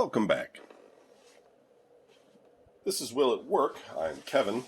Welcome back. This is Will at Work. I'm Kevin.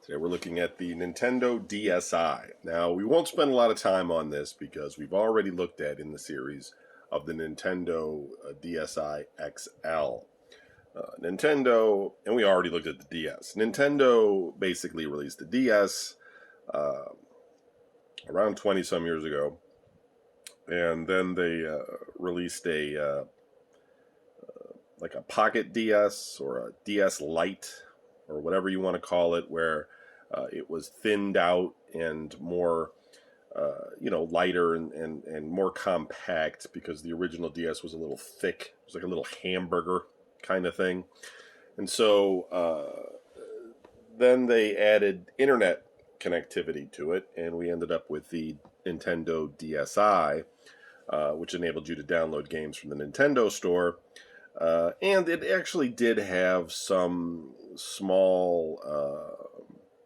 Today we're looking at the Nintendo DSi. Now, we won't spend a lot of time on this because we've already looked at in the series of the Nintendo DSi XL. Nintendo, and we already looked at the DS. Nintendo basically released the DS around 20-some years ago. And then they released a like a Pocket DS or a DS Lite or whatever you want to call it, where it was thinned out and more, lighter and more compact because the original DS was a little thick. It was like a little hamburger kind of thing. And so then they added internet connectivity to it, and we ended up with the Nintendo DSi, which enabled you to download games from the Nintendo store. And it actually did have some small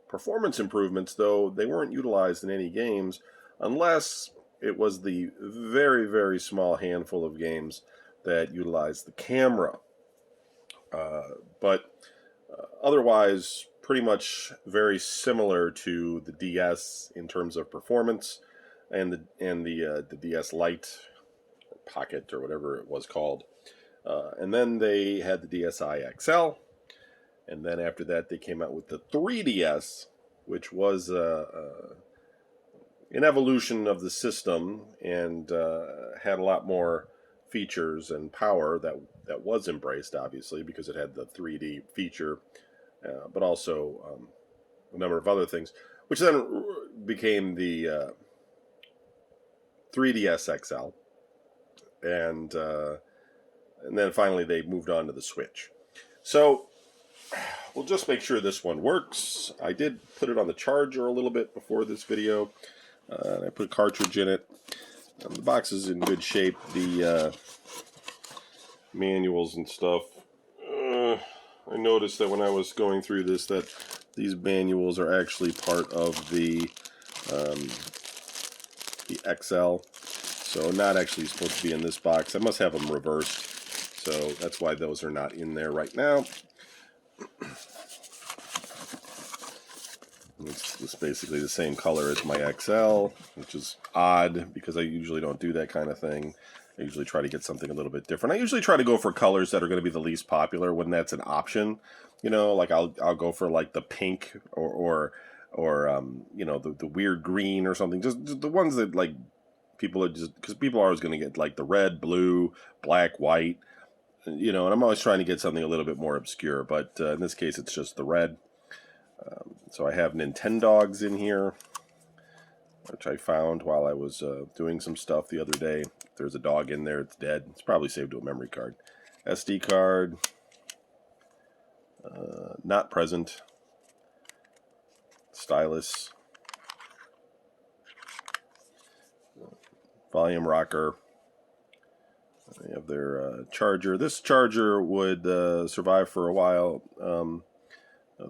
performance improvements, though they weren't utilized in any games unless it was the very, very small handful of games that utilized the camera. But otherwise, pretty much very similar to the DS in terms of performance, and the DS Lite or Pocket or whatever it was called. And then they had the DSi XL, and then after that they came out with the 3DS, which was an evolution of the system and had a lot more features and power that was embraced, obviously, because it had the 3D feature, but also a number of other things, which then became the 3DS XL, and then finally they moved on to the Switch. So we'll just make sure this one works. I did put it on the charger a little bit before this video. I put a cartridge in it. The box is in good shape. The manuals and stuff. I noticed that when I was going through this that these manuals are actually part of the XL. So not actually supposed to be in this box. I must have them reversed. So that's why those are not in there right now. It's basically the same color as my XL, which is odd because I usually don't do that kind of thing. I usually try to get something a little bit different. I usually try to go for colors that are going to be the least popular when that's an option. You know, like I'll go for like the pink or the weird green or something. Just the ones that like people are just, because people are always going to get like the red, blue, black, white. And I'm always trying to get something a little bit more obscure, but in this case it's just the red. So I have Nintendogs in here, which I found while I was doing some stuff the other day. If there's a dog in there, it's dead. It's probably saved to a memory card. SD card, not present. Stylus. Volume rocker. They have their charger. This charger would survive for a while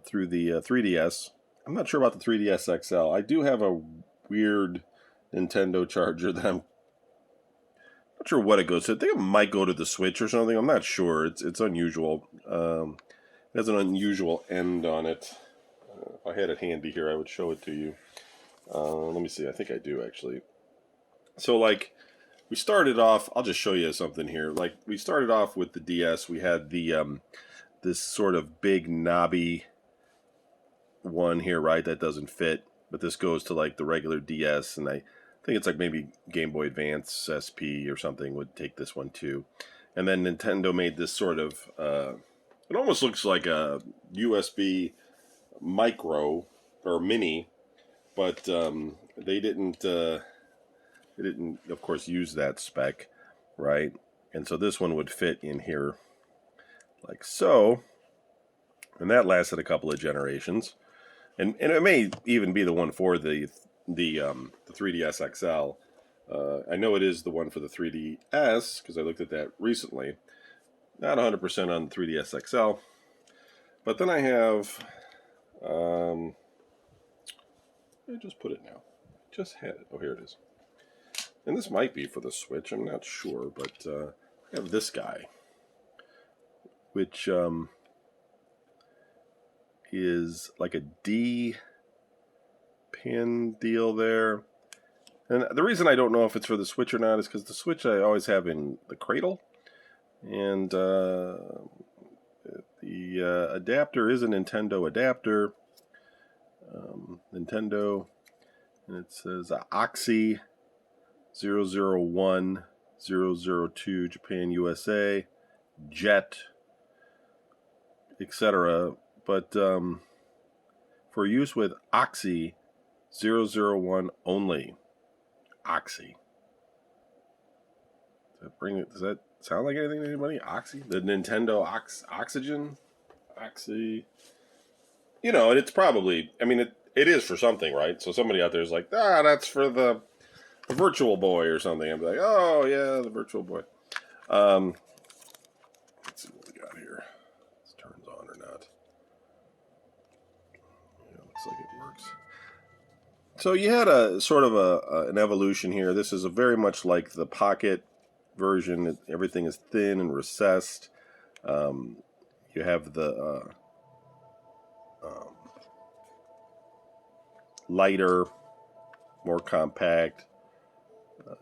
through the 3DS. I'm not sure about the 3DS XL. I do have a weird Nintendo charger that I'm not sure what it goes to. I think it might go to the Switch or something. I'm not sure. It's unusual. It has an unusual end on it. If I had it handy here, I would show it to you. Let me see. I think I do, actually. So, we started off, I'll just show you something here. Like, we started off with the DS. We had the this sort of big knobby one here, right? That doesn't fit. But this goes to, like, the regular DS. And I think it's like maybe Game Boy Advance SP or something would take this one, too. And then Nintendo made this sort of, it almost looks like a USB micro or mini. But they didn't, of course, use that spec, right? And so this one would fit in here like so. And that lasted a couple of generations. And it may even be the one for the 3DS XL. I know it is the one for the 3DS because I looked at that recently. Not 100% on the 3DS XL. But then I have... I just put it now. Just had it. Oh, here it is. And this might be for the Switch, I'm not sure, but I have this guy. which is like a D pin deal there. And the reason I don't know if it's for the Switch or not is because the Switch I always have in the cradle. And the adapter is a Nintendo adapter. Nintendo, and it says Oxy 001002 Japan, USA, Jet, etc. But for use with Oxy 001 only. Oxy. Does that sound like anything to anybody? Oxy? The Nintendo Oxygen? Oxy. You know, and it's probably, I mean, it is for something, right? So somebody out there is like, that's for the Virtual Boy or something. I'm like, oh, yeah, the Virtual Boy. Let's see what we got here. This turns on or not. Yeah, looks like it works. So you had a sort of an evolution here. This is very much like the Pocket version. Everything is thin and recessed. You have the lighter, more compact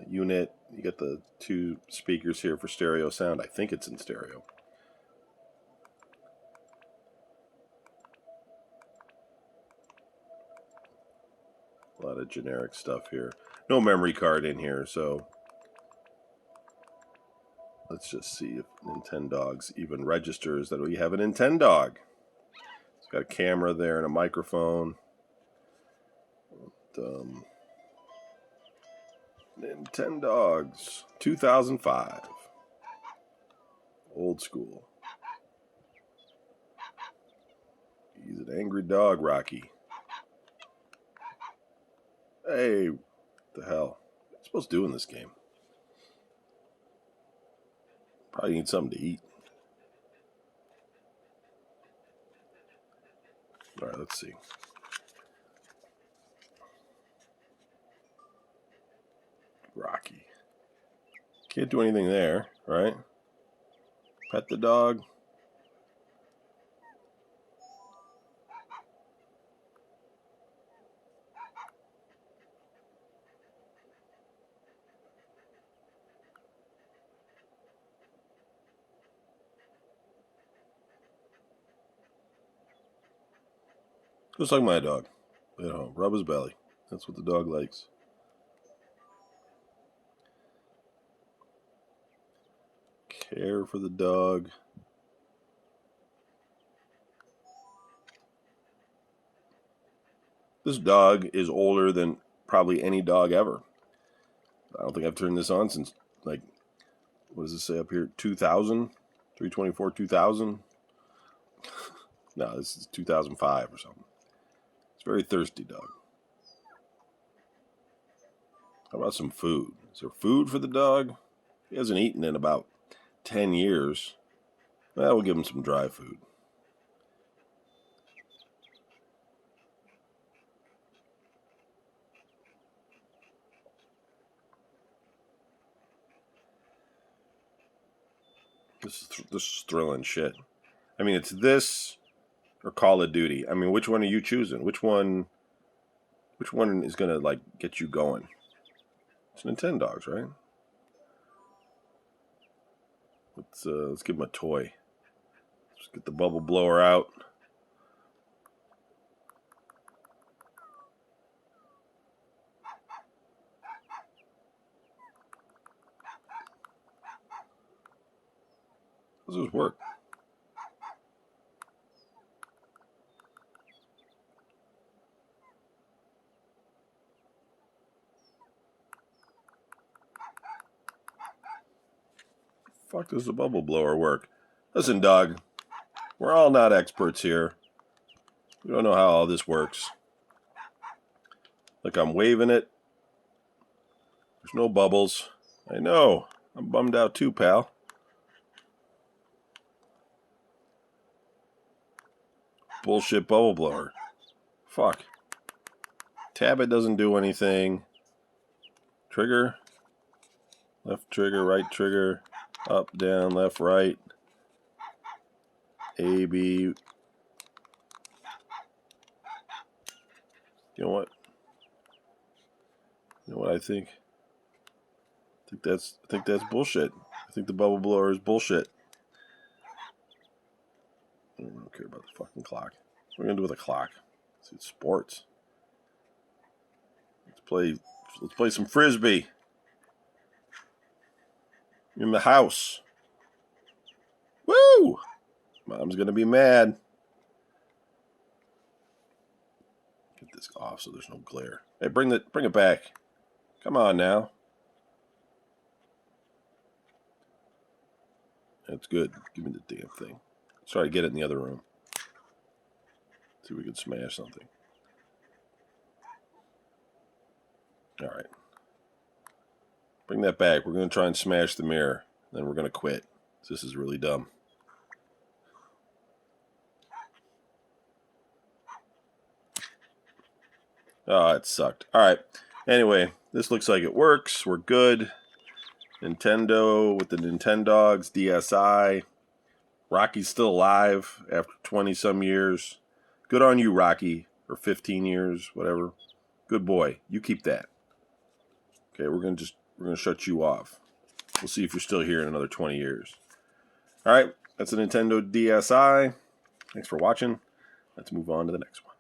unit. You get the two speakers here for stereo sound. I think it's in stereo. A lot of generic stuff here. No memory card in here, so let's just see if Nintendogs even registers that we have a Nintendog. It's got a camera there and a microphone. Nintendogs 2005. Old school. He's an angry dog, Rocky. Hey, what the hell? What are you supposed to do in this game? Probably need something to eat. Alright, let's see. Rocky. Can't do anything there, right? Pet the dog. Just like my dog at home. Rub his belly. That's what the dog likes. Care for the dog. This dog is older than probably any dog ever. I don't think I've turned this on since, like, what does it say up here? 2000? 324, 2000? No, this is 2005 or something. It's a very thirsty dog. How about some food? Is there food for the dog? He hasn't eaten in about 10 years. Well, we'll give him some dry food. This is thrilling shit. I mean, it's this or Call of Duty. I mean, which one are you choosing? Which one is gonna like get you going? It's Nintendogs, right? Let's give him a toy. Let's get the bubble blower out. How does this work? Fuck does the bubble blower work? Listen, dog. We're all not experts here. We don't know how all this works. Look, I'm waving it. There's no bubbles. I know. I'm bummed out too, pal. Bullshit bubble blower. Fuck. Tab it doesn't do anything. Trigger. Left trigger, right trigger. Up, down, left, right. A, B. You know what? You know what I think? I think that's bullshit. I think the bubble blower is bullshit. I don't care about the fucking clock. What are we gonna do with a clock? It's sports. Let's play some frisbee. In the house. Woo! Mom's gonna be mad. Get this off so there's no glare. Hey, bring it back. Come on now. That's good. Give me the damn thing. Let's try to get it in the other room. See if we can smash something. All right. Bring that back. We're going to try and smash the mirror. Then we're going to quit. This is really dumb. Oh, it sucked. All right. Anyway, this looks like it works. We're good. Nintendo with the Nintendogs, DSi. Rocky's still alive after 20-some years. Good on you, Rocky, or 15 years, whatever. Good boy. You keep that. Okay, we're gonna shut you off. We'll see if you're still here in another 20 years. All right, that's a Nintendo DSi. Thanks for watching. Let's move on to the next one.